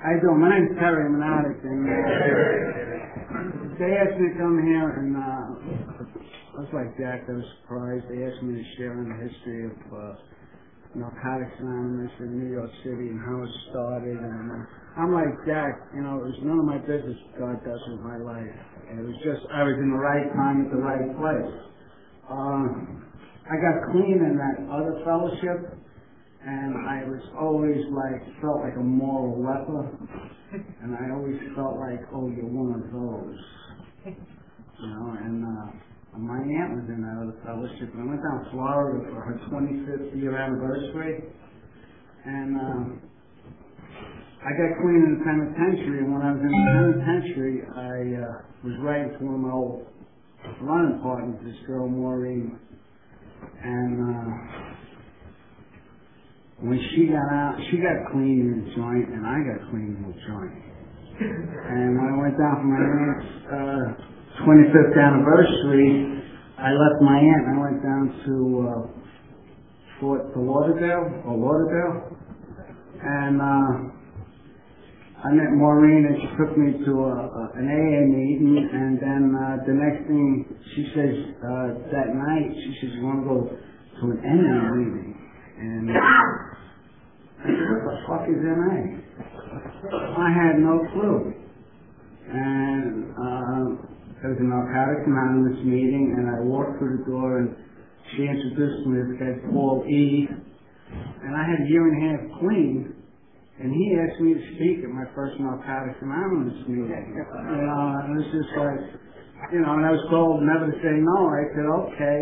How you doing? My name's Terry. I'm an addict, and they asked me to come here, and I was like Jack. I was surprised. They asked me to share in the history of Narcotics Anonymous in New York City and how it started. And I'm like Jack. It was none of my business what God does with my life. And it was just I was in the right time at the right place. I got clean in that other fellowship. And I was always felt like a moral leper. And I always felt like, oh, you're one of those. And my aunt was in that other fellowship. And I went down to Florida for her 25th year anniversary. And I got clean in the penitentiary. And when I was in the penitentiary, I was writing to one of my old running partners, this girl, Maureen. And when she got out, she got clean in the joint, and I got clean in the joint. And when I went down for my aunt's 25th anniversary, I left my aunt and I went down to Fort Lauderdale, and I met Maureen, and she took me to an AA meeting, and then the next thing she says that night, she says, you want to go to an NA meeting? And I said, what the fuck is NA? I had no clue. And it was a Narcotics Anonymous meeting, and I walked through the door, and she introduced me to this guy, Paul E. And I had a year and a half clean, and he asked me to speak at my first Narcotics Anonymous meeting. And it was just and I was told never to say no. I said, okay.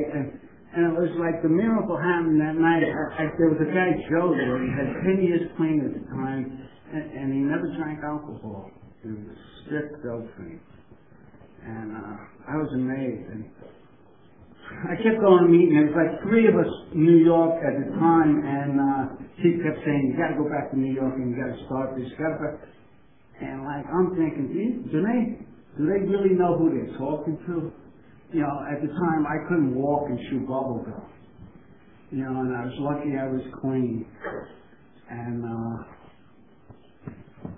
And it was like the miracle happened that night. There was a guy, Joe, there. He had 10 years clean at the time, and he never drank alcohol. He was a strict dope fiend. And I was amazed. And I kept going to meeting. There was like 3 of us in New York at the time, and he kept saying, you got to go back to New York, and you got to start this. And I'm thinking, do they really know who they're talking to? At the time, I couldn't walk and chew bubble gum. And I was lucky I was clean. And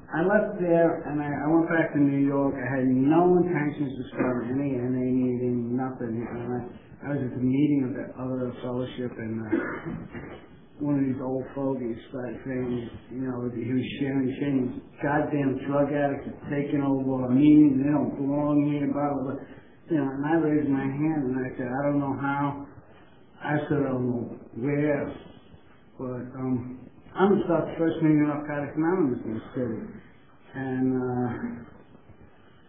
I left there, and I went back to New York. I had no intentions to start any NA meeting, nothing. And I was at the meeting of the other fellowship, and one of these old fogies started saying, he was sharing these goddamn drug addicts are taking over our meeting, they don't belong here, blah, blah, blah. And I raised my hand and I said, I don't know how. I said, I don't know where. But I'm going to start the first meeting of Narcotics Anonymous in the city. And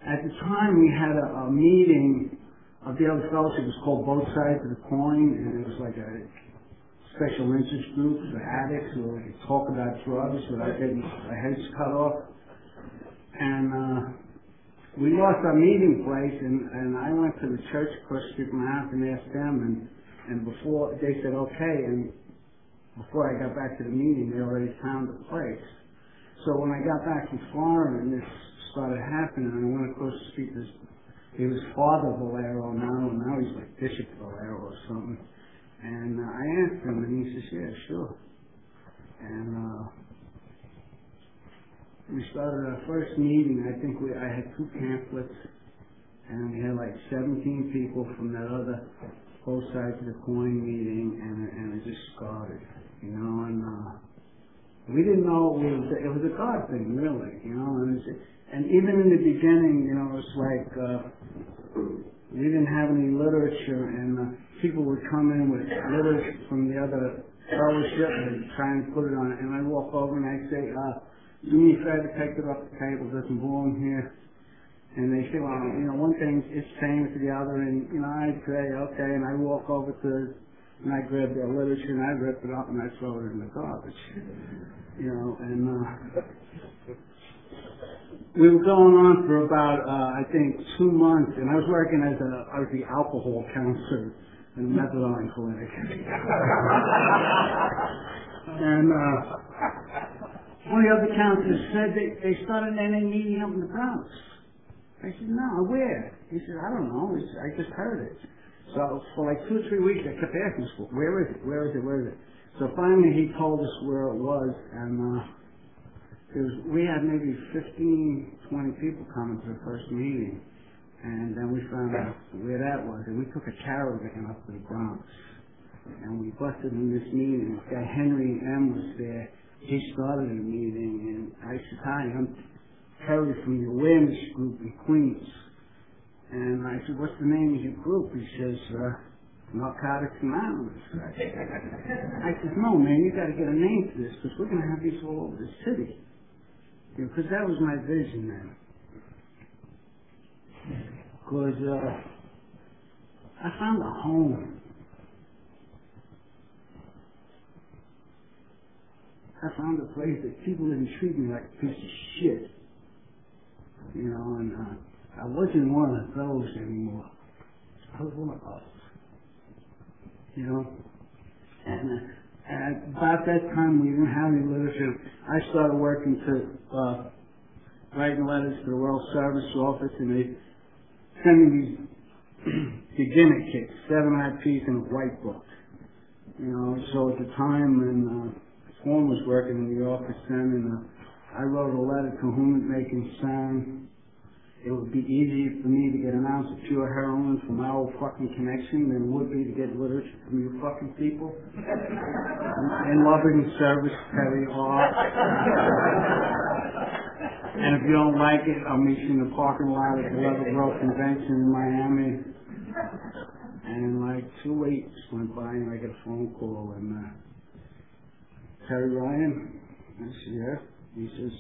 at the time we had a meeting of the other fellowship. It was called Both Sides of the Coin. And it was like a special interest group for addicts who would talk about drugs without getting their heads cut off. And we lost our meeting place, and I went to the church across the street from my house and asked them, and before they said okay, and before I got back to the meeting, they already found the place. So when I got back from Florida and this started happening, and I went across the street, he was Father Valero now, and now he's like Bishop Valero or something. And I asked him, and he says, yeah, sure. And we started our first meeting. I think I had 2 pamphlets, and we had like 17 people from that other Both Sides of the Coin meeting, and it just started, and we didn't know it was a God thing, really, and even in the beginning, it was like we didn't have any literature, and people would come in with literature from the other fellowship and try and put it on it, and I'd walk over and I'd say, do me a favor, take it off the table, doesn't belong here. And they say, well, one thing is saying to the other, and, I'd say, okay, and I walk over and I grab their literature, and I rip it up, and I throw it in the garbage. And we were going on for about, I think, 2 months, and I was working I was the alcohol counselor in a methadone clinic. And, one of the other counselors said they started an NA meeting up in the Bronx. I said, no, where? He said, I don't know. I just heard it. So for like 2 or 3 weeks, I kept asking, where is it? So finally he told us where it was, and we had maybe 15, 20 people coming to the first meeting, and then we found out where that was, and we took a caravan up to the Bronx, and we busted in this meeting. This guy Henry M. was there. He started the meeting, and I said, "Hi, I'm Terry from the awareness group in Queens." And I said, "What's the name of your group?" He says, Narcotics Anonymous. I said, "No, man, you got to get a name for this, because we're going to have these all over the city." Because that was my vision then. Because I found a home. I found a place that people didn't treat me like a piece of shit. You know, and I wasn't one of those anymore. I was one of us. You know? And about that time, we didn't have any literature. I started working to writing letters to the World Service Office, and they sent me these beginner kits, 7 IPs and a white book. You know, so at the time when Form was working in the office then, and I wrote a letter to whom it may concern. It would be easier for me to get an ounce of pure heroin from our fucking connection than it would be to get literature from you fucking people. In loving service, Terry R. And if you don't like it, I'll meet you in the parking lot at the Leather Grove Convention in Miami. And like 2 weeks went by and I get a phone call, and Terry Ryan, I said, "Yeah." He says,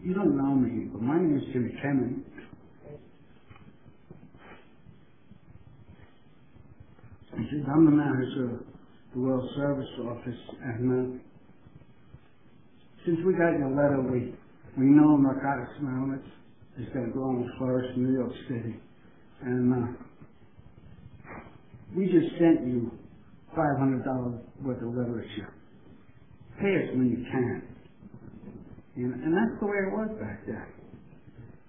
"You don't know me, but my name is Jimmy Kennan." He says, "I'm the manager of the World Service Office, and since we got your letter, we know Narcotics Anonymous is going to grow and flourish in New York City, and we just sent you $500 worth of literature. Pay us when you can." And that's the way it was back then.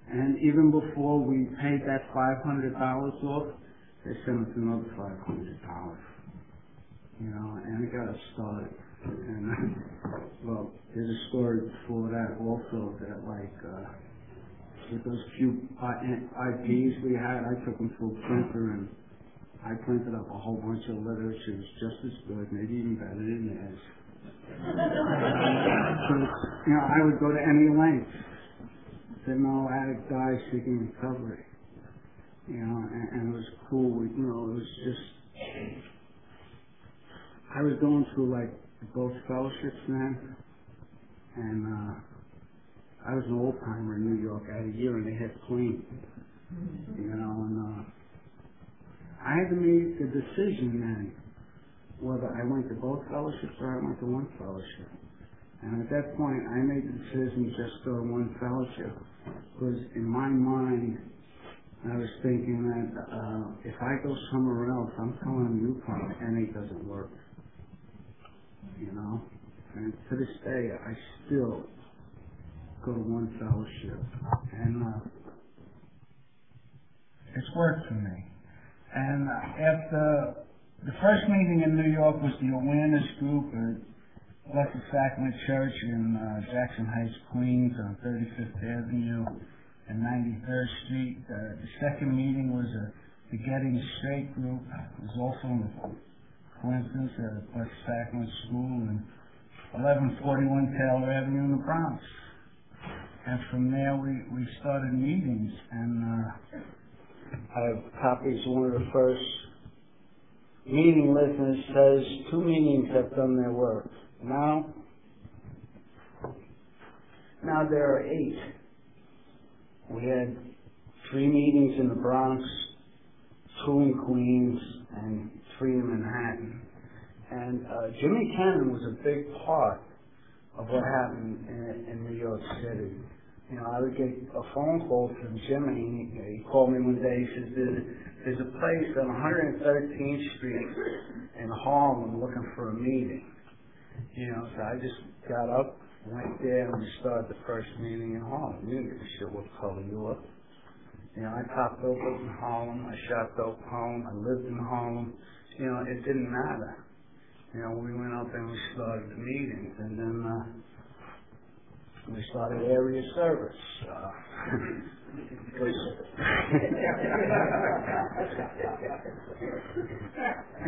And even before we paid that $500 off, they sent us another $500. You know, and it got us started. And well, there's a story before that also that with those few IPs we had, I took them to a printer and I printed up a whole bunch of literature. It was just as good, maybe even better than theirs. You know, I would go to any length that no addict dies seeking recovery. You know, and it was cool. You know, it was just, I was going through like both fellowships then, and I was an old timer in New York. I had a year and a half clean. You know, and I had to make a decision then whether I went to both fellowships or I went to one fellowship. And at that point, I made the decision just to go to one fellowship, because in my mind, I was thinking that if I go somewhere else, I'm telling you, NA doesn't work. You know? And to this day, I still go to one fellowship. And it's worked for me. And after the first meeting in New York was the awareness group at Blessed Sacrament Church in Jackson Heights, Queens, on 35th Avenue and 93rd Street. The second meeting was the Getting Straight group. It was also in the coincidence at Blessed Sacrament School and 1141 Taylor Avenue in the Bronx. And from there we started meetings, and I have copies of one of the first meeting listeners says 2 meetings have done their work. Now there are 8. We had 3 meetings in the Bronx, 2 in Queens, and 3 in Manhattan. And Jimmy Cannon was a big part of what happened in New York City. You know, I would get a phone call from Jimmy. He called me one day. He says, there's a place on 113th Street in Harlem looking for a meeting. You know, so I just got up, went there, and we started the first meeting in Harlem. You didn't give a shit what color you were. You know, I popped dope in Harlem. I shot dope home. I lived in Harlem. You know, it didn't matter. You know, we went up and we started the meetings. And then started area service.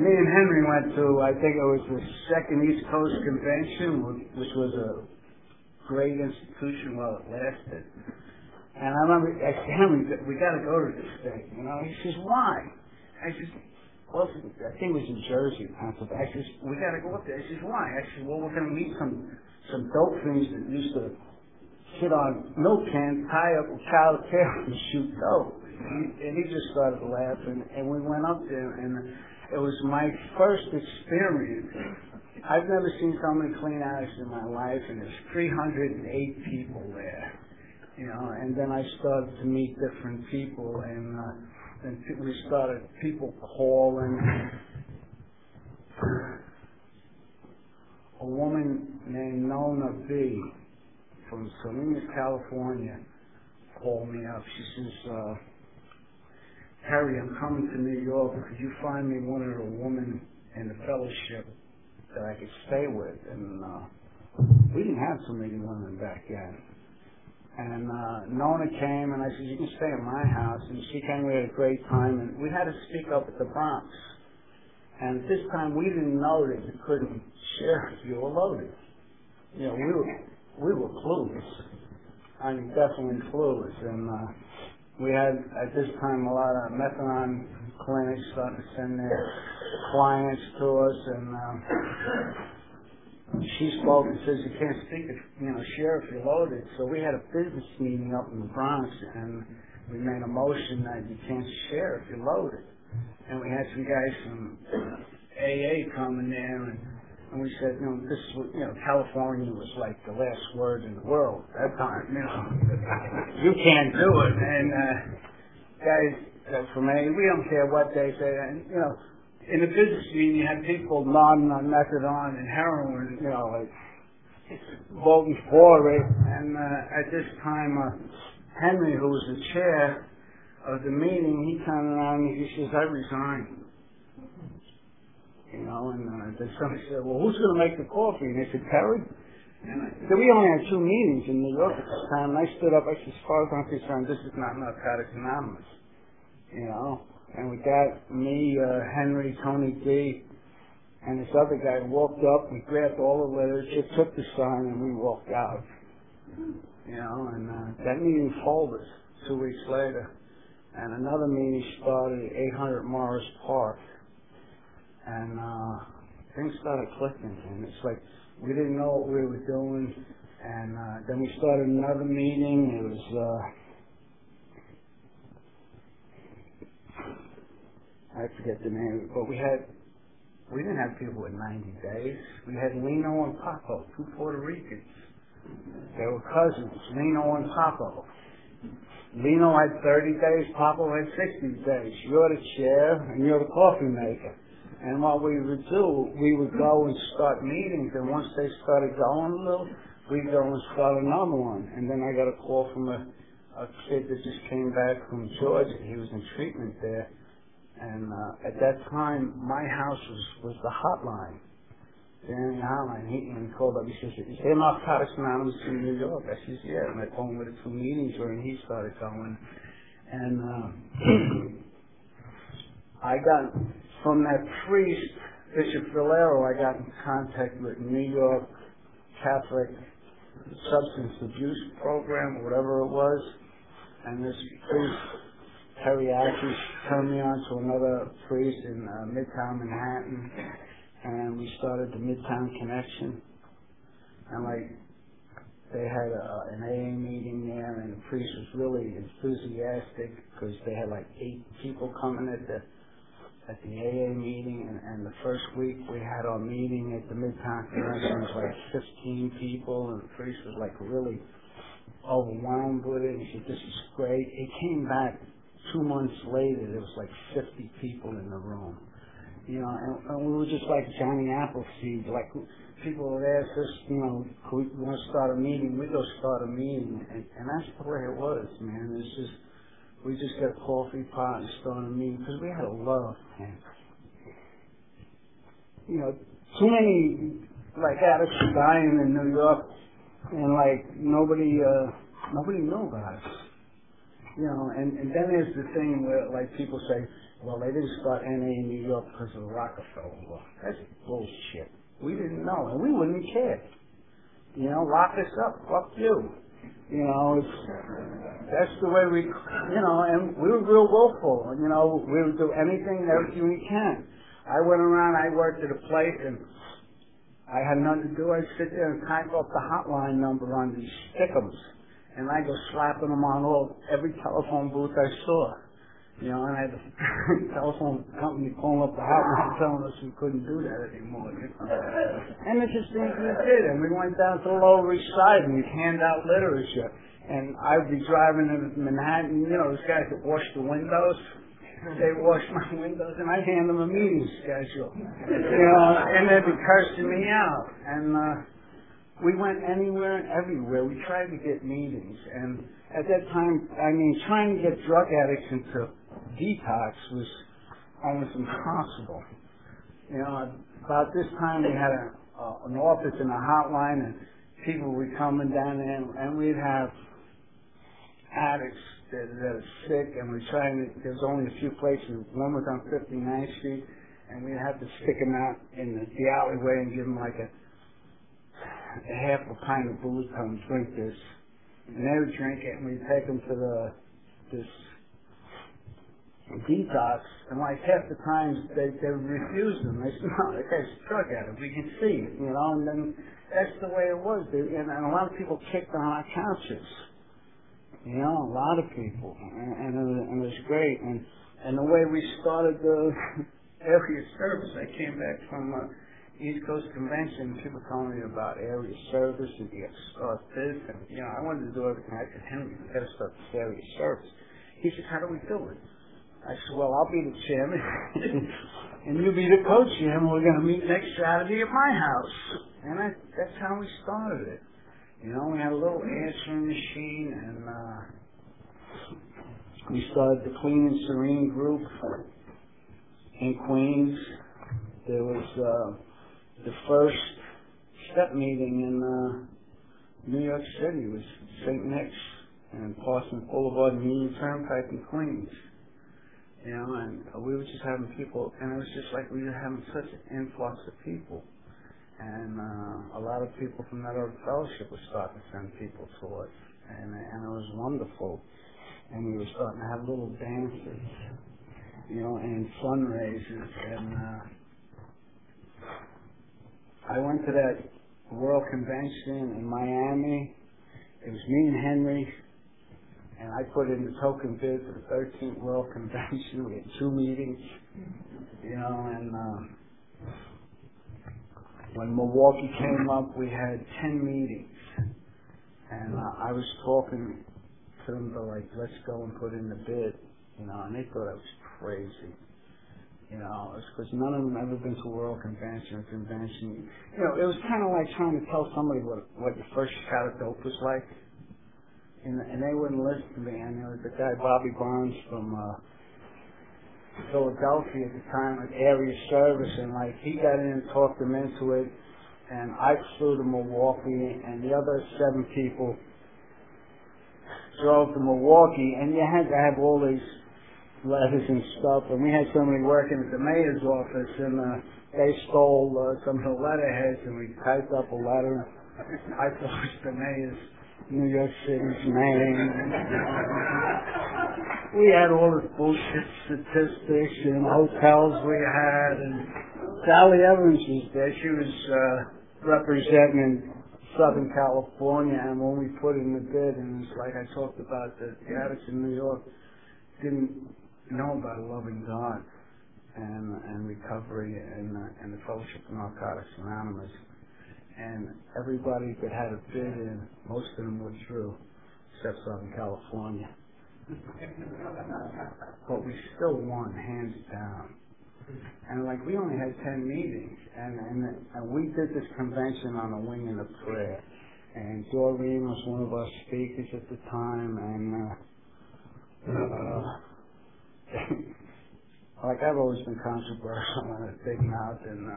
Me and Henry went to, I think it was the second East Coast Convention, which was a great institution while it lasted. And I remember, I said, Henry, we got to go to this thing. You know, he says, why? I said, well, I think it was in Jersey, Pennsylvania. I said, we got to go up there. I said, why? I said, well, we're going to meet some dope fiends that used to sit on milk cans, tie up with cow tail and shoot dope. And he just started laughing, and we went up there, and it was my first experience. I've never seen so many clean addicts in my life, and there's 308 people there, you know. And then I started to meet different people, and we started people calling. A woman named Nona B. from Salinas, California, called me up. She says, Harry, I'm coming to New York. Could you find me one of the women in the fellowship that I could stay with? And we didn't have so many women back then. And Nona came, and I said, you can stay at my house. And she came, we had a great time. And we had to speak up at the Bronx. And at this time, we didn't know that you couldn't share if you were loaded. You know, we were clueless. I mean, definitely clueless. And we had, at this time, a lot of methadone clinics starting to send their clients to us. And she spoke and says, you can't speak, share if you're loaded. So we had a business meeting up in the Bronx, and we made a motion that you can't share if you're loaded. And we had some guys from AA coming there, and we said, this was, California was like the last word in the world at that time, you can't do it. And guys from AA, we don't care what they say. And, in a business meeting, you had people nodding on methadone and heroin, voting for it. And at this time, Henry, who was the chair of the meeting, he turned around and he says, I resign. And then somebody said, well, who's going to make the coffee? And they said, Terry. And so we only had 2 meetings in New York at this time. And I stood up, I said, as far as I'm concerned, this is not Narcotics Anonymous. And with that, me, Henry, Tony D, and this other guy walked up. We grabbed all the literature, took the sign, and we walked out. And that meeting folded 2 weeks later. And another meeting started at 800 Morris Park. And things started clicking. And it's like we didn't know what we were doing. And then we started another meeting. It was... I forget the name, but we didn't have people with 90 days. We had Lino and Papo, 2 Puerto Ricans. They were cousins, Lino and Papo. Lino had 30 days, Papo had 60 days. You're the chair and you're the coffee maker. And what we would do, we would go and start meetings, and once they started going a little, we'd go and start another one. And then I got a call from a kid that just came back from Georgia. He was in treatment there. And at that time, my house was the hotline. The hotline. He called up. He says, "Is there Narcotics Anonymous in New York?" I says, "Yeah." And I told him where the 2 meetings were, and he started going. And I got from that priest, Bishop Valero, I got in contact with New York Catholic Substance Abuse Program, or whatever it was, and this priest, Terry Ashes, turned me on to another priest in Midtown Manhattan, and we started the Midtown Connection. And they had an AA meeting there, and the priest was really enthusiastic because they had 8 people coming at the AA meeting, and the first week we had our meeting at the Midtown Connection, it was 15 people, and the priest was really overwhelmed with it. He said, "This is great." It came back 2 months later, there was 50 people in the room. And we were just like Johnny Appleseed. People would ask us, could we want to start a meeting? We'd go start a meeting. And that's the way it was, man. It's just, we just got a coffee pot and start a meeting because we had a love, man. Too many addicts are dying in New York And like, nobody knew about us. You know, and then there's the thing where, like, people say, well, they didn't start NA in New York because of the Rockefeller law. That's bullshit. We didn't know, and we wouldn't care. You know, lock us up, fuck you. You know, that's the way we, you know, and we were real willful. You know, we would do anything and everything we can. I went around, I worked at a place, and I had nothing to do. I'd sit there and type up the hotline number on these stickums. And I go slapping them on every telephone booth I saw. You know, and I had the telephone company calling up the hotline telling us we couldn't do that anymore. You know? And it's just things we did. And we went down to the Lower East Side and we'd hand out literature. And I'd be driving in Manhattan, you know, those guys that wash the windows. They wash my windows and I'd hand them a meeting schedule. You know, and they'd be cursing me out. And we went anywhere and everywhere. We tried to get meetings. And at that time, I mean, trying to get drug addicts into detox was almost impossible. You know, about this time we had an office and a hotline, and people would be coming down there, and we'd have addicts that are sick, and we're trying to, there's only a few places. One was on 59th Street, and we'd have to stick them out in the alleyway and give them like a half a pint of booze, come drink this. And they would drink it, and we'd take them to this detox, and like half the times they refused them. They said, no, that guy's a drug addict, we can see it, you know, and then that's the way it was. And a lot of people kicked on our couches, you know, a lot of people, and it was great. And the way we started the area service, I came back from East Coast Convention, people telling me about area service, and you have to start this, and, you know, I wanted to do everything I could. Henry, you got to start this area service. He said, how do we do it? I said, well, I'll be the chairman, and you be the co-chairman. We're going to meet next Saturday at my house. And that's how we started it. You know, we had a little answering machine, and we started the Clean and Serene group in Queens. There was the first step meeting in New York City. It was St. Nick's and Parsons Boulevard and Union Turnpike in Queens. You know, and we were just having people, and it was just like we were having such an influx of people. And a lot of people from that other fellowship were starting to send people to us. And it was wonderful. And we were starting to have little dances, you know, and fundraisers. And I went to that World Convention in Miami. It was me and Henry. And I put in the token bid for the 13th World Convention. We had 2 meetings, you know, and when Milwaukee came up, we had 10 meetings. And I was talking to them, they're like, let's go and put in the bid, you know, and they thought I was crazy. You know, it's because none of them ever been to a World Convention or convention. You know, it was kind of like trying to tell somebody what your first shot of dope was like. And they wouldn't listen to me. And there was the guy, Bobby Barnes, from Philadelphia at the time, with area service, and like he got in and talked them into it. And I flew to Milwaukee, and the other 7 people drove to Milwaukee, and you had to have all these letters and stuff. And we had somebody working at the mayor's office, and they stole some of the letterheads, and we typed up a letter. I thought it was the mayor's New York City's name. We had all this bullshit statistics and hotels we had, and Sally Evans was there. She was representing Southern California, and when we put in the bid, and it's like I talked about, the addicts in New York didn't know about loving God and recovery and the Fellowship of Narcotics Anonymous. And everybody that had a bid in, most of them withdrew, except Southern California. But we still won, hands down. And like, we only had 10 meetings, and we did this convention on a wing and a prayer. And Doreen was one of our speakers at the time, and like I've always been controversial and a big mouth, and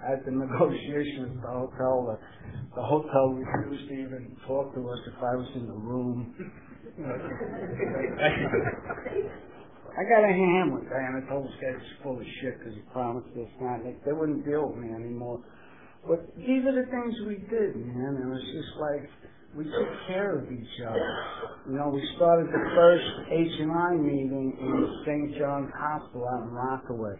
at the negotiations at the hotel refused to even talk to us if I was in the room. I got a hand with that, and I told this guy he's full of shit because he promised this and that. They wouldn't deal with me anymore. But these are the things we did, man, and it's just like we took care of each other. You know, we started the first H&I meeting in St. John's Hospital out in Rockaway.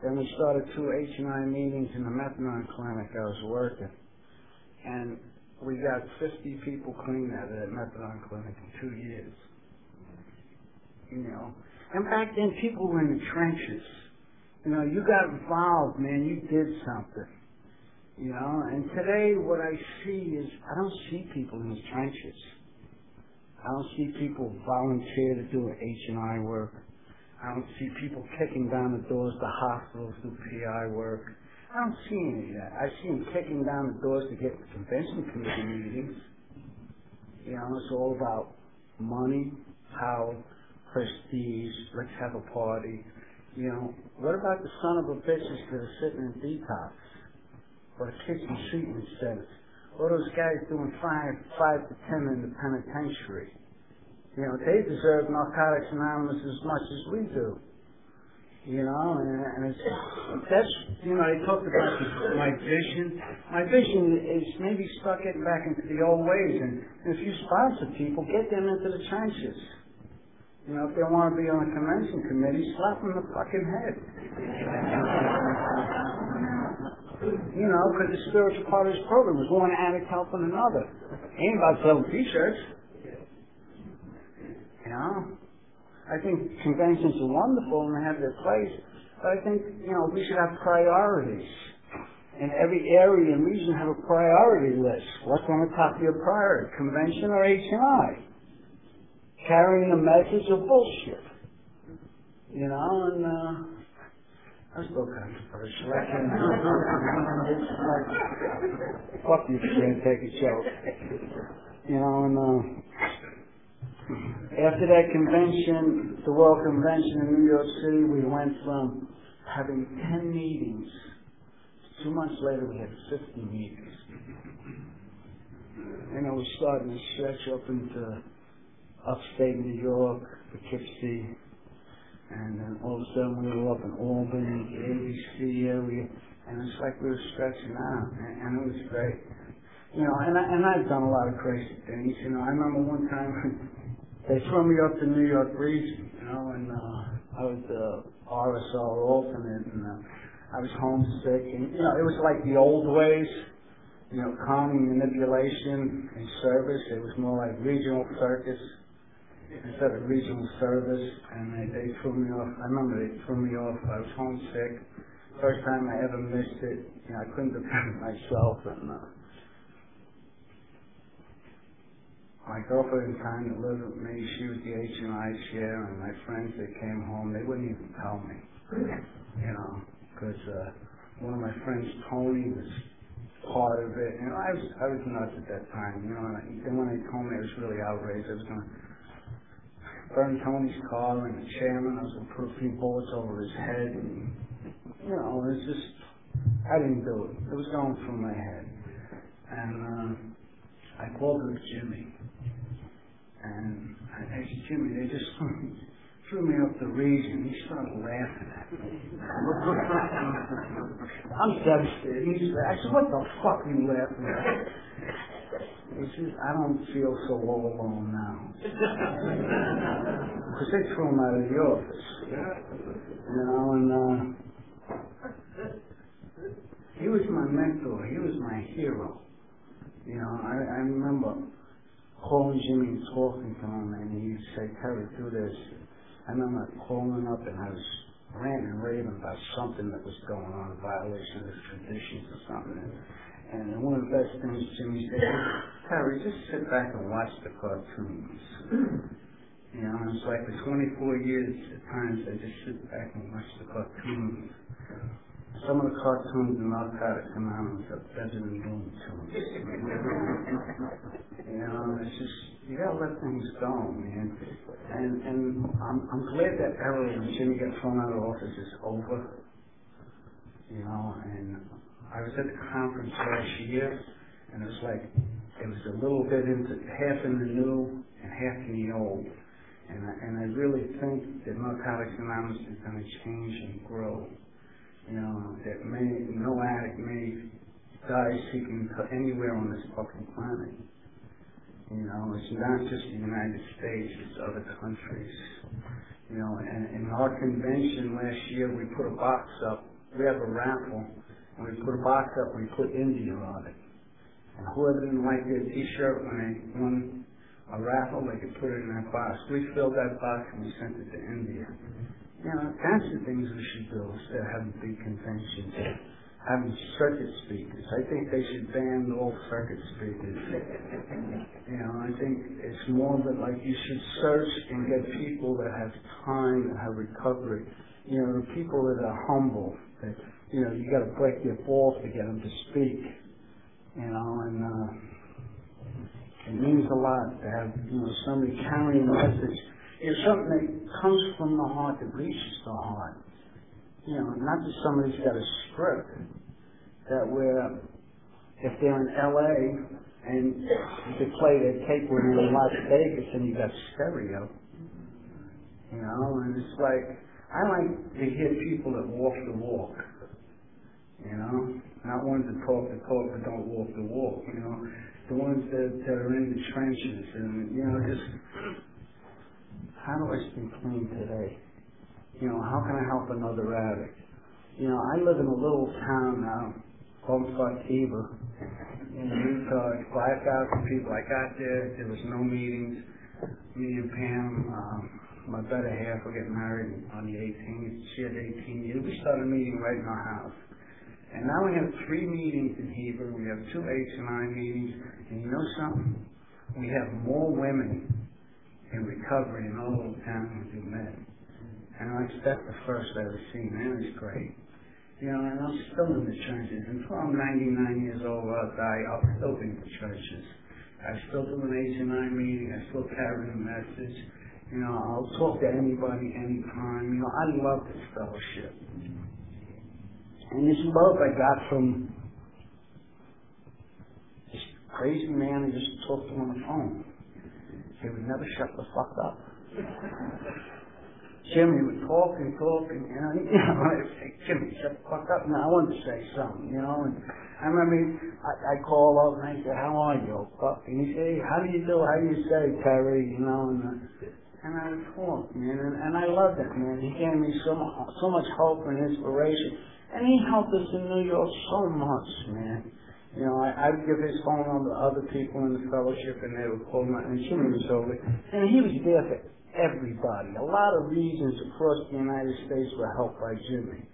Then we started 2 H&I meetings in the methadone clinic I was working. And we got 50 people clean out of that methadone clinic in 2 years. You know. And back then, people were in the trenches. You know, you got involved, man. You did something. You know, and today what I see is, I don't see people in the trenches. I don't see people volunteer to do H&I work. I don't see people kicking down the doors to hospitals to do PI work. I don't see any of that. I see them kicking down the doors to get to convention committee meetings. You know, it's all about money, power, prestige, let's have a party. You know, what about the son of a bitches that are sitting in detox? Or the kitchen treatment centers? Or those guys doing 5 to 10 in the penitentiary? You know, they deserve Narcotics Anonymous as much as we do. You know, and that's, you know, they talked about my vision. My vision is maybe start getting back into the old ways, and if you sponsor people, get them into the trenches. You know, if they want to be on a convention committee, slap them in the fucking head. You know, because the spiritual part of this program is one addict helping another. Ain't about selling t-shirts. You know? I think conventions are wonderful and they have their place, but I think, you know, we should have priorities. In every area and region have a priority list. What's on the top of your priority? Convention or H&I? Carrying a message of bullshit. You know, and I'm still controversial. I can't. It's like, fuck you, can't take a joke. You know, and after that convention, the World Convention in New York City, we went from having 10 meetings. 2 months later, we had 50 meetings. You know, we started to stretch up into upstate New York, Poughkeepsie. And then all of a sudden we were up in Albany, the ABC area, and it's like we were stretching out, and it was great. You know, and I've done a lot of crazy things. You know, I remember one time they threw me up to New York region, you know, and I was the RSL alternate, and I was homesick, and you know, it was like the old ways. You know, calming manipulation and service. It was more like regional circus instead of regional service, and they threw me off. I remember they threw me off. I was homesick. First time I ever missed it. You know, I couldn't defend myself, and my girlfriend kind of lived with me. She was the H&I chair, and my friends that came home, they wouldn't even tell me. You know, because one of my friends, Tony, was part of it. You know, I was nuts at that time. You know, and then when they told me, I was really outraged. I was going to burn Tony's car and the chairman. I was going to put a few bullets over his head. And, you know, it was just, I didn't do it. It was going through my head. And I called her Jimmy. And I said, Jimmy, they just threw me up the region. He started laughing at me. I'm devastated. I said, what the fuck are you laughing at? He says, I don't feel so all alone now. Because they threw him out of the office. You know, and he was my mentor. He was my hero. You know, I remember calling Jimmy and talking to him, and he'd say, Terry, do this. I remember calling up, and I was ranting and raving about something that was going on, a violation of his traditions or something. And one of the best things Jimmy said, Terry, just sit back and watch the cartoons. You know, and it's like for 24 years at times I just sit back and watch the cartoons. Some of the cartoons in Narcotics Anonymous are better than Looney Tunes. You know, it's just, You gotta let things go, man. And I'm glad that era when Jimmy got thrown out of office is over. You know, and I was at the conference last year, and it was like, it was a little bit into half in the new and half in the old. And I really think that Narcotics Anonymous is going to change and grow. You know, that no addict may die seeking anywhere on this fucking planet. You know, it's not just the United States, it's other countries. You know, and in our convention last year, we put a box up. We have a raffle, and we put a box up and we put India on it. And whoever didn't like their T-shirt when they won a raffle, they could put it in that box. We filled that box and we sent it to India. You know, that's the things we should do instead of having big conventions, having circuit speakers. I think they should ban all circuit speakers. You know, I think it's more that like you should search and get people that have time, that have recovery. You know, the people that are humble, that, you know, you got to break their balls to get them to speak. You know, and it means a lot to have, you know, somebody carrying a message. It's something that comes from the heart, that reaches the heart. You know, not just somebody's got a script that where if they're in LA and you could play their tape when you're in Las Vegas and you got stereo. You know, and it's like, I like to hear people that walk the walk. You know, not ones that talk the talk but don't walk the walk, you know. The ones that are in the trenches and, you know, just, how do I stay clean today? You know, how can I help another addict? You know, I live in a little town now called Fativa in Utah. It's 5,000 people. I got there was no meetings. Me and Pam, my better half, were getting married on the 18th. She had 18 years. We started meeting right in our house. And now we have 3 meetings in Heber. We have 2 H&I meetings. And you know something? We have more women in recovery in all of the towns than we do men. And that's the first I've ever seen. That is great. You know, and I'm still in the churches. Until I'm 99 years old, I'll die. I'll still be in the churches. I still do an H&I meeting. I still carry the message. You know, I'll talk to anybody, anytime. You know, I love this fellowship. And this love I got from this crazy man I used to talk to on the phone. He would never shut the fuck up. Jimmy would talk and talk, and I'd say, Jimmy, shut the fuck up. Now I wanted to say something, you know. And I remember I call up and I say, how are you, old fuck? And he say, how do you do? How do you say, Terry? You know, and I would talk, man. And I loved it, man. He gave me so much hope and inspiration. And he helped us in New York so much, man. You know, I'd give his phone number to other people in the fellowship, and they would call him, and Jimmy was over. And he was there for everybody. A lot of regions across the United States were helped by Jimmy.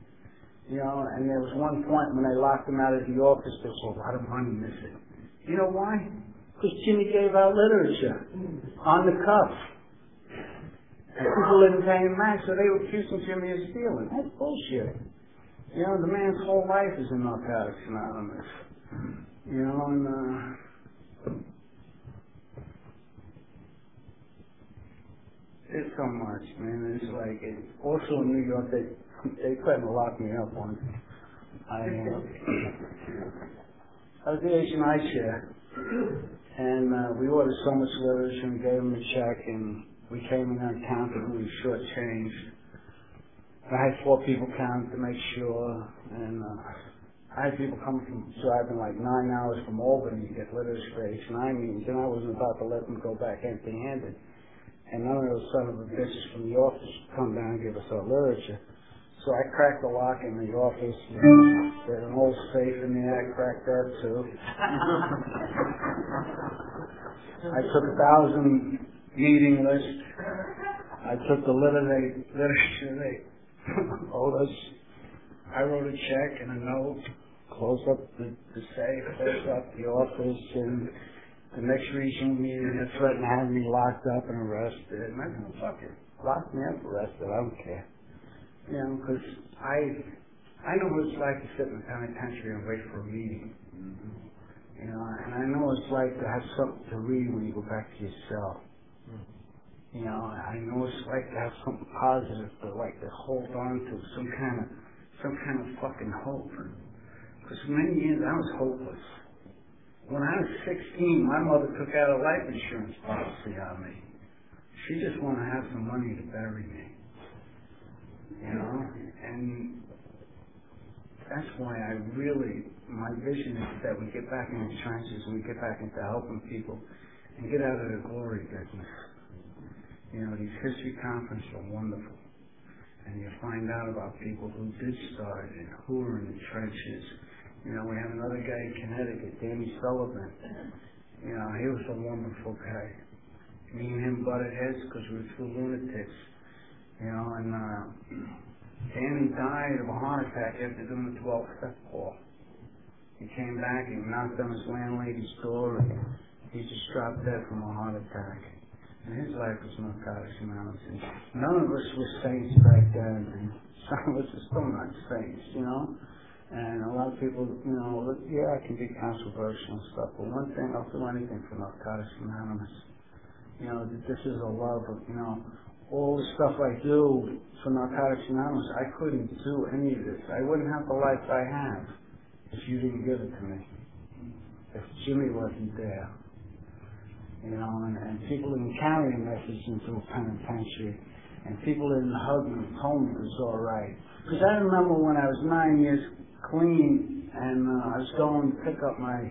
You know, and there was one point when they locked him out of the office, there was a lot of money missing. You know why? Because Jimmy gave out literature on the cuff. And people didn't pay him back, so they were accusing Jimmy of stealing. That's bullshit. You know, the man's whole life is in Narcotics Anonymous. You know, and it's so much, man. It's like, also in New York, they threatened to lock me up once. I was the H&I chair, and we ordered so much literature and gave them a check, and we came in there and counted, and we were shortchanged. I had 4 people count to make sure, and I had people coming from driving like 9 hours from Albany to get literature for H&I meetings, and I wasn't about to let them go back empty-handed. And none of those son of a bitches from the office come down and give us our literature. So I cracked the lock in the office. There's an old safe in there. I cracked that too. I took 1,000 meeting lists. I took the literature they owed us. I wrote a check and a note, closed up the safe, closed up the office, and the next regional meeting they threatened to have me locked up and arrested. And I said, fuck it, lock me up, arrested, I don't care. You know, because I know what it's like to sit in the penitentiary and wait for a meeting. You know, and I know it's like to have something to read when you go back to your cell. You know, I know it's like to have something positive to like to hold on to, some kind of fucking hope. Because for many years I was hopeless. When I was 16, my mother took out a life insurance policy on me. She just wanted to have some money to bury me. You know, and that's why my vision is that we get back in the trenches and we get back into helping people and get out of the glory business. You know, these history conferences are wonderful. And you find out about people who did start and who were in the trenches. You know, we have another guy in Connecticut, Danny Sullivan. You know, he was a wonderful guy. Me and him butted heads because we were two lunatics. You know, and Danny died of a heart attack after doing the 12-step call. He came back, he knocked on his landlady's door, and he just dropped dead from a heart attack. And his life was Narcotics Anonymous. And none of us were saints back then, and some of us are still not saints, you know? And a lot of people, you know, yeah, I can be controversial and stuff, but one thing, I'll do anything for Narcotics Anonymous. You know, this is a love of, you know, all the stuff I do for Narcotics Anonymous, I couldn't do any of this. I wouldn't have the life I have if you didn't give it to me. If Jimmy wasn't there. You know, and people didn't carry a message into a penitentiary. And people didn't hug me and told me it was all right. Because I remember when I was 9 years clean and I was going to pick up my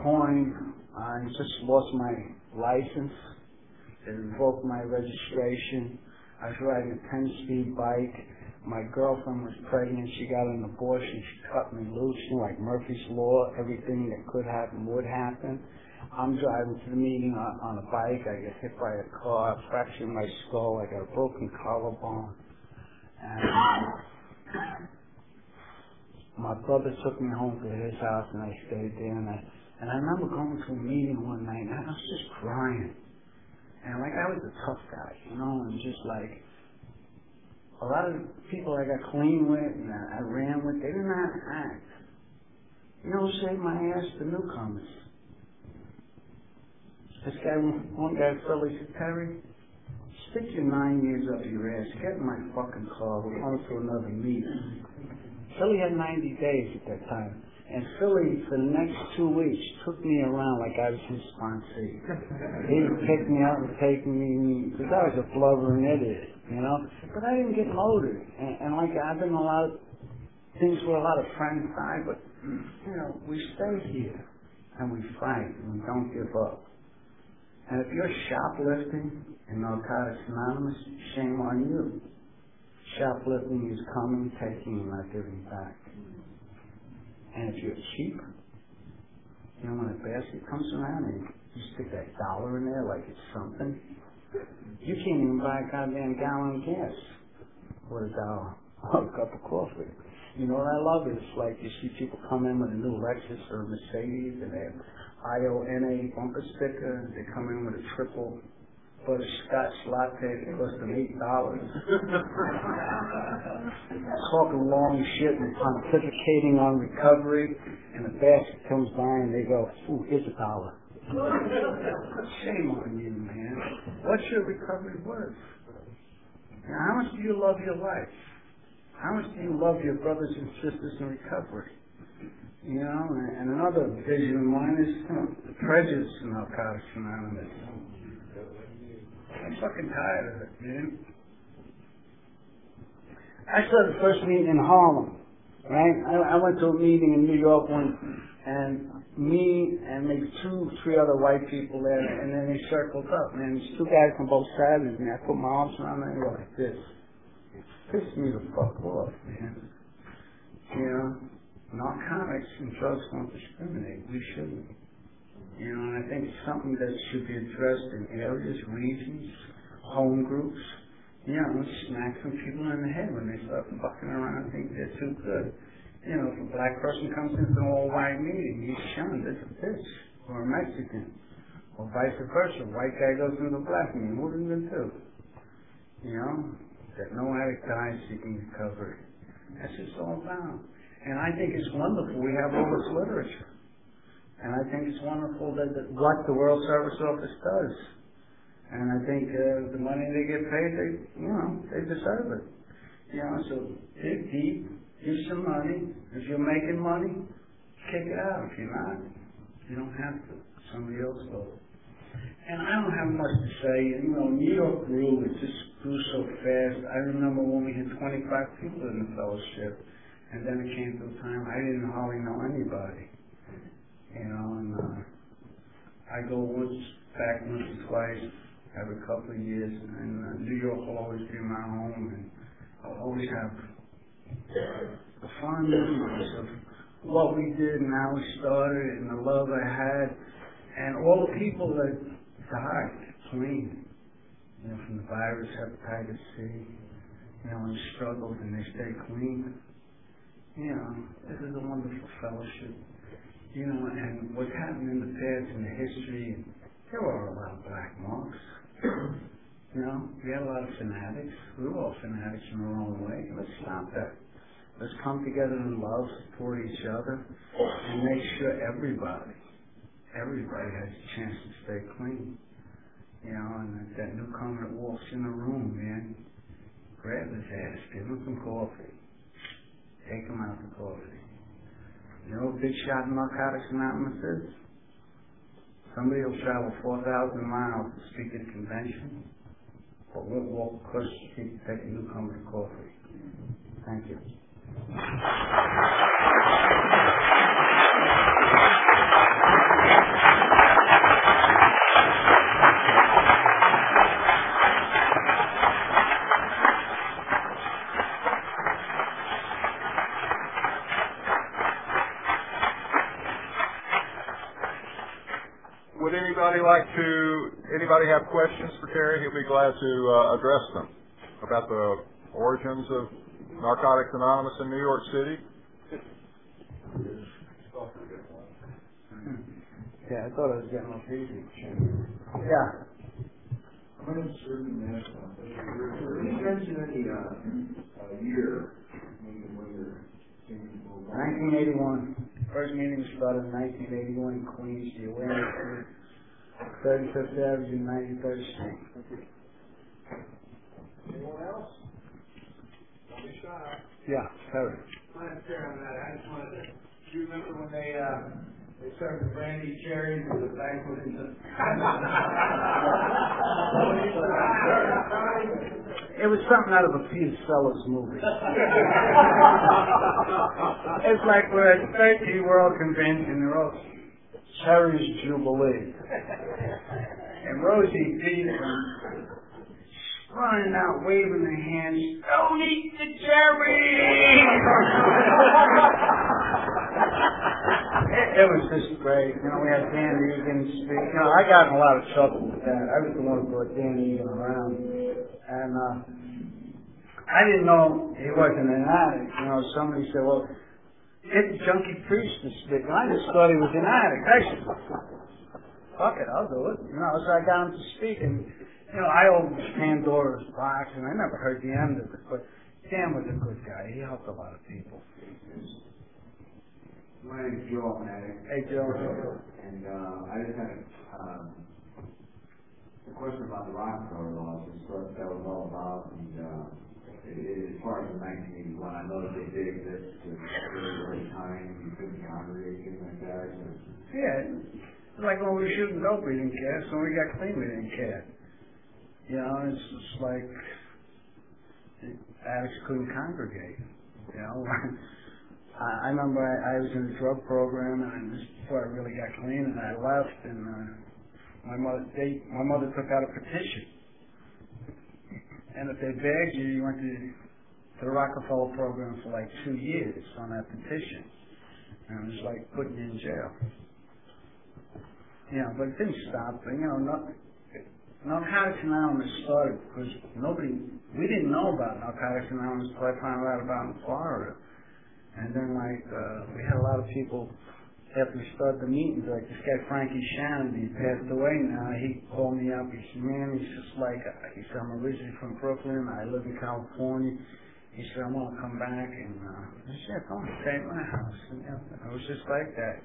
coin. I just lost my license. They revoked my registration. I was riding a 10-speed bike. My girlfriend was pregnant. She got an abortion. She cut me loose. You know, like Murphy's Law, everything that could happen would happen. I'm driving to the meeting on a bike. I get hit by a car, fractured my skull. I got a broken collarbone. And my brother took me home to his house, and I stayed there. And I remember going to a meeting one night, and I was just crying. And like, I was a tough guy, you know, and just like, a lot of the people I got clean with and I ran with, they didn't know how to act. You know who saved my ass? The newcomers. This guy, one guy, Philly, said, Terry, stick your 9 years up your ass, get in my fucking car, we're going to another meeting. Philly had 90 days at that time. And Philly, for the next 2 weeks, took me around like I was his sponsee. He would pick me up and take me, because I was a blubbering idiot, you know? But I didn't get loaded. And like, I've been in a lot of things where a lot of friends die, but, you know, we stay here, and we fight, and we don't give up. And if you're shoplifting in Narcotics Anonymous, shame on you. Shoplifting is coming, taking, and not giving back. And if you're cheap, you know, when a basket comes around and you stick that $1 in there like it's something, you can't even buy a goddamn gallon of gas for $1 or a cup of coffee. You know what I love is like you see people come in with a new Lexus or a Mercedes and they have IONA bumper sticker, they come in with a triple butterscotch latte that cost them $8. Talking long shit and pontificating on recovery, and the basket comes by and they go, ooh, here's $1. Shame on you, man. What's your recovery worth? Now, how much do you love your life? How much do you love your brothers and sisters in recovery? You know, and another vision of mine is, you know, the prejudice in Narcotics Anonymous. I'm fucking tired of it, man. I started the first meeting in Harlem, right? I went to a meeting in New York once, and me and maybe 2, 3 other white people there, and then they circled up, man. These 2 guys from both sides of me. I put my arms around them and they were like this. Pissed me the fuck off, man. You know, narcotics and drugs don't discriminate. We shouldn't. You know, and I think it's something that should be addressed in areas, regions, home groups. You know, smack some people in the head when they start fucking around and think they're too good. You know, if a black person comes into an all-white meeting, he's shunned as a bitch, or a Mexican, or vice versa. A white guy goes into a black meeting, what are you going to do? You know, that no addict dies seeking recovery. That's what it's all about. And I think it's wonderful we have all this literature. And I think it's wonderful that what the World Service Office does. And I think the money they get paid, they deserve it. So dig deep, give some money. If you're making money, kick it out. If you're not, you don't have to. Somebody else will. And I don't have much to say. New York grew. It just grew so fast. I remember when we had 25 people in the fellowship, and then it came to a time I didn't hardly know anybody. And I go back once or twice every couple of years, and New York will always be my home, and I'll always have the fond memories of what we did and how we started and the love I had, and all the people that died clean, from the virus, hepatitis C, and struggled and they stayed clean. This is a wonderful fellowship. And what happened in the past, in the history, there were a lot of black marks. We had a lot of fanatics. We were all fanatics in our own way. Let's stop that. Let's come together in love, support each other, and make sure everybody has a chance to stay clean. And that newcomer that walks in the room, man, grab his ass, give him some coffee, take him out for coffee. Big shot in Narcotics Anonymous is? Somebody will travel 4,000 miles to speak at a convention, but we'll walk across the street to take a newcomer to coffee. Thank you. Would anybody have questions for Terry? He'll be glad to address them about the origins of Narcotics Anonymous in New York City. Yeah, I thought I was getting off easy. Yeah. My name is Sergeant Nassau. Did you mention any year when your team moved on? 1981. First meeting started in 1981 in Queens, the awareness group, 35th Avenue, 93rd Street. Anyone else? Don't be shy. Yeah, Terry. My name's Terry on that. I just wanted to, do you remember when they served the brandy cherries with the banquet and the... It was something out of a Peter Sellers movie. It's like we're at 30 World Convention, they're all Cherries Jubilee. And Rosie Peterson running out, waving her hands, don't eat the cherries! It was just great. We had Dan Egan speak. I got in a lot of trouble with that. I was the one who brought Dan Egan around. And I didn't know he wasn't an addict. Somebody said, well, get the junkie priest to speak. And I just thought he was an addict. I said, fuck it, I'll do it. So I got him to speak. And, I opened Pandora's box, and I never heard the end of it. But Dan was a good guy. He helped a lot of people. My name's Joe. I'm an addict. Hey, Joe. And I just had a question about the Rockefeller laws and what that was all about. And as far as the 1981, I know that they did exist to early time. You couldn't congregate, things like that. Yeah. It's like when we were shooting dope, we didn't care. So when we got clean, we didn't care. It's just like addicts couldn't congregate. I remember I was in a drug program, and just before I really got clean, and I left, and my mother took out a petition. And if they bagged you, you went to the Rockefeller program for like 2 years on that petition. And it was like putting you in jail. But it didn't stop. Narcotics Anonymous started because we didn't know about Narcotics Anonymous until I found out about it in Florida. And then we had a lot of people after we started the meetings, like this guy Frankie Shannon, he passed away now. He called me up. He said, man, he's just like, he said, I'm originally from Brooklyn. I live in California. He he said, I want to come back, and I said, come on, stay at my house. And, it was just like that.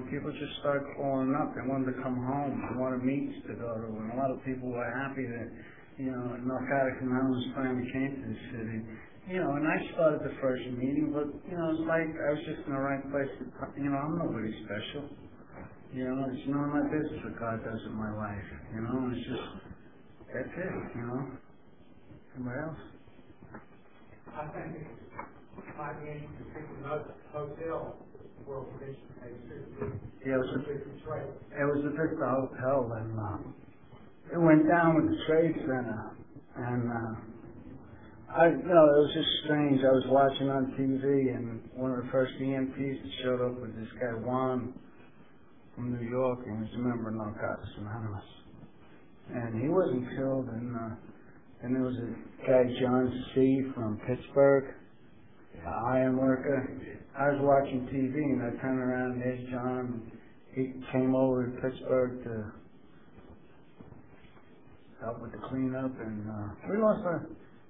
People just started calling up. They wanted to come home. They wanted meetings to go to, and a lot of people were happy that, Narcotics Anonymous finally came to the city. And I started the first meeting, but, it's like I was just in the right place. I'm nobody special. It's none of my business what God does in my life. And it's just, that's it, Anybody else? I think it might be interesting to take another hotel World Convention maybe. Yeah, it was just a hotel, and it went down with the Trade Center, and it was just strange. I was watching on TV, and one of the first EMPs that showed up was this guy Juan from New York, and he was a member of Narcotics Anonymous, and he wasn't killed, and there was a guy John C. from Pittsburgh, an iron worker. I was watching TV, and I turned around, and there's John. He came over to Pittsburgh to help with the cleanup, and we lost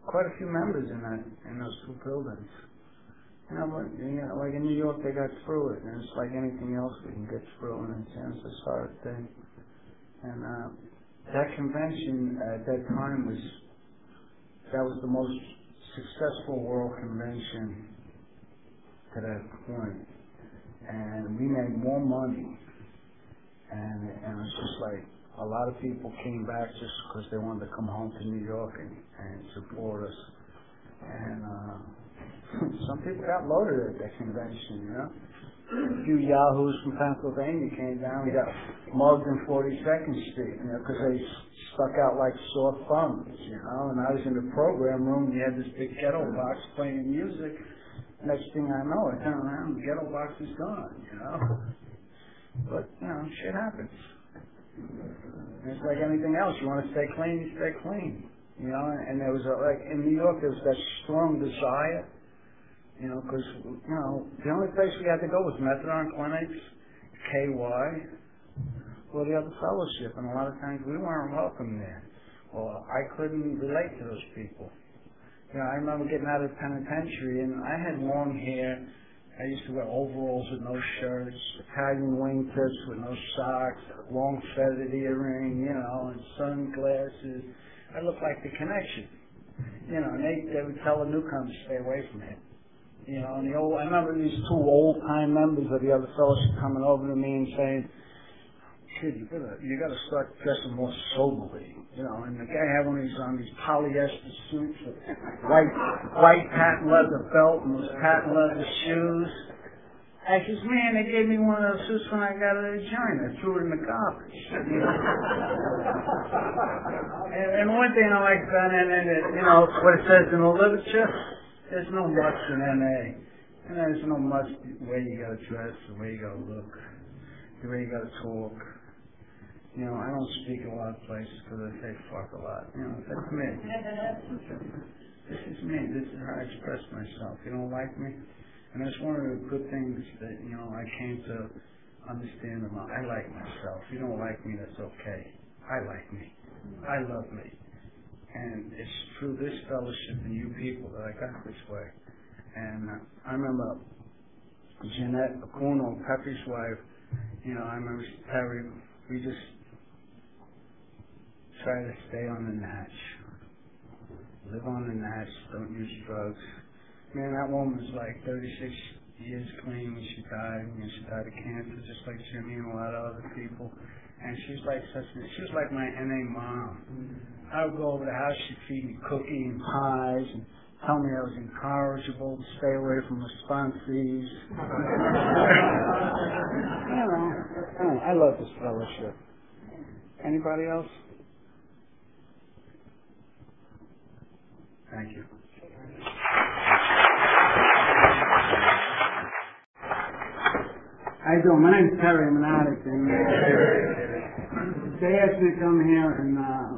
quite a few members in those two buildings. Like in New York, they got through it, and it's like anything else we can get through, and it's a start thing. And that convention at that time was the most successful world convention to that point, and we made more money, and it's just like a lot of people came back just because they wanted to come home to New York and support us, and some people got loaded at that convention, A few yahoos from Pennsylvania came down. We got mugged in 42nd Street, because they stuck out like sore thumbs, and I was in the program room, and you had this big ghetto box playing music. Next thing I know, I turn around, the ghetto box is gone, But, shit happens. And it's like anything else. You want to stay clean, you stay clean. And there was, in New York, there was that strong desire, because, the only place we had to go was methadone clinics, KY, or the other fellowship. And a lot of times we weren't welcome there. Well, I couldn't relate to those people. I remember getting out of the penitentiary, and I had long hair. I used to wear overalls with no shirts, Italian wingtips with no socks, long feathered earring, and sunglasses. I looked like the Connection. And they would tell the newcomers to stay away from it. And I remember these two old-time members of the other fellowship coming over to me and saying, kid, you gotta start dressing more soberly. And the guy had one of these polyester suits with white patent leather belt and those patent leather shoes. I says, man, they gave me one of those suits when I got out of the joint. I threw it in the garbage. And one thing I like about NA, what it says in the literature, there's no must in NA. And there's no must the way you gotta dress, the way you gotta look, the way you gotta talk. I don't speak a lot of places because I say fuck a lot. That's me. This is me. This is how I express myself. You don't like me? And that's one of the good things that, I came to understand about. I like myself. If you don't like me, that's okay. I like me. I love me. And it's through this fellowship and you people that I got this way. And I remember Jeanette Acuno, Pepe's wife, I remember Terry, we just try to stay on the natch. Live on the natch, don't use drugs. Man, that woman was like 36 years clean when she died. She died of cancer just like Jimmy and a lot of other people. And she was like my NA mom. I would go over to the house, she'd feed me cookies and pies and tell me I was incorrigible to stay away from the sponsees. I love this fellowship. Anybody else? Thank you. How you doing? My name's Terry. I'm an addict, and they asked me to come here, and I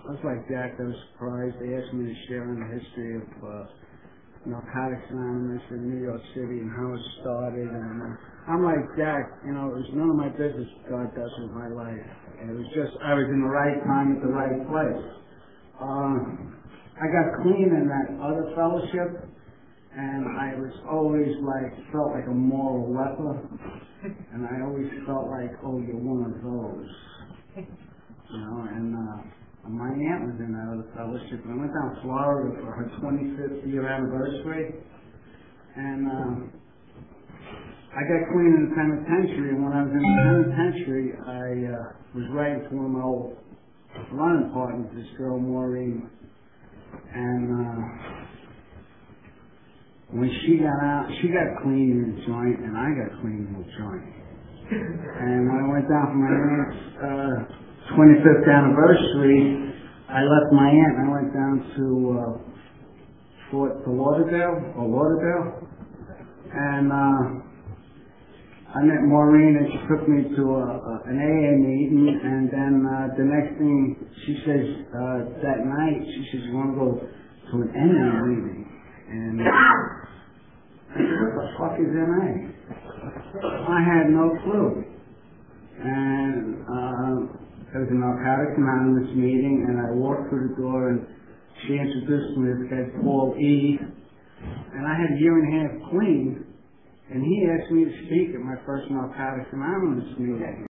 was like Jack. I was surprised. They asked me to share in the history of Narcotics Anonymous in New York City and how it started. And I'm like Jack. It was none of my business what God does with my life. It was just I was in the right time at the right place. I got clean in that other fellowship, and I was always felt like a moral leper, and I always felt like, oh, you're one of those, and my aunt was in that other fellowship, and I went down to Florida for her 25th year anniversary, and I got clean in the penitentiary, and when I was in the penitentiary, I was writing to one of my old running partners, this girl, Maureen, and when she got out, she got clean in the joint, and I got clean in the joint. And when I went down for my aunt's 25th anniversary, I left my aunt and I went down to Fort Lauderdale, and I met Maureen, and she took me to an AA meeting, and then the next thing she says, that night, she says, you want to go to an NA meeting? And I said, what the fuck is NA? I had no clue. And it was a Narcotics Anonymous meeting, and I walked through the door, and she introduced me to this guy, Paul E. And I had a year and a half clean, and he asked me to speak at my first Narcotics Anonymous meeting.